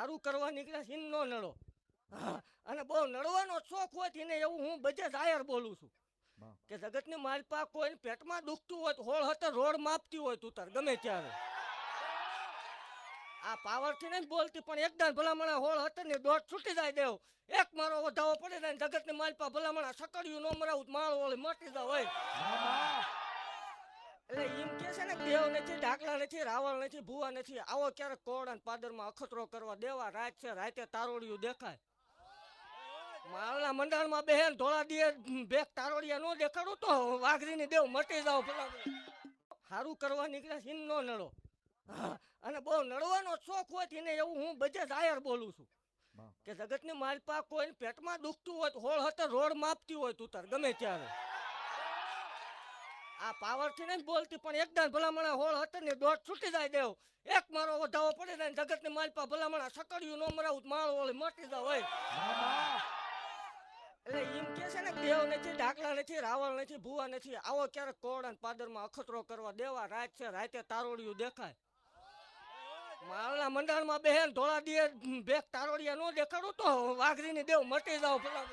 સારું કરવા નીકળ્યા છે નો નડો. હા, અને બહુ નડવાનો શોખ હોય તેને એવું હું બધે જાહેર બોલું છું કે જગતની માલપા કોઈ પેટમાં દુખતું હોય તો હોળ હતર રોડ માપતી હોય તું તાર ગમે ત્યારે આ પાવરથી નહીં બોલતી પણ એકદમ ભલામણા હોળ હતર ને દોઢ છૂટી જાય દેવ એક મારો વધાવો પડે જાય જગતની માલપા ભલામણા સકડિયું નો મરાવું માળ ઓળી મટી જાવ હોય. એટલે એમ કે છે ને દેવ નથી ઢાકલા નથી રાવળ નથી ભૂવા નથી આવો ક્યારેક કોરડા પાદરમાં અખતરો કરવા દેવા રાત છે રાતે તારોડિયું દેખાય માળના મંડાણમાં બેહેન ધોળા દીએ બેક તારોડિયા નો દેખાડું તો વાઘરીની દેવ મટી જાવ ભલા સારું કરવા નીકળ્યા છે નો નડો. હા, અને બહુ નડવાનો શોખ હોય તેને એવું હું બધે જાહેર બોલું છું કે જગતની માલપા કોઈ પેટમાં દુખતું હોય તો હોળ હતર રોડ માપતી હોય તું તાર ગમે ત્યારે આ પાવરથી નહીં બોલતી પણ એકદમ ભલામણા હોળ હતર ને દોઢ છૂટી જાય દેવ એક મારો વધાવો પડે જાય જગતની માલપા ભલામણા સકડિયું નો મરાવું માળ ઓળી મટી જાવ હોય. એટલે એમ કે છે ને દેવ નથી ઢાકલા નથી રાવળ નથી ભૂવા નથી આવો ક્યારેક કોરડા પાદરમાં અખતરો કરવા દેવા રાત છે રાતે તારોડિયું દેખાય માળના મંડાણમાં બેહેન ધોળા દીએ બેક તારોડિયા નો દેખાડું તો વાઘરીની દેવ મટી જાવ ભલા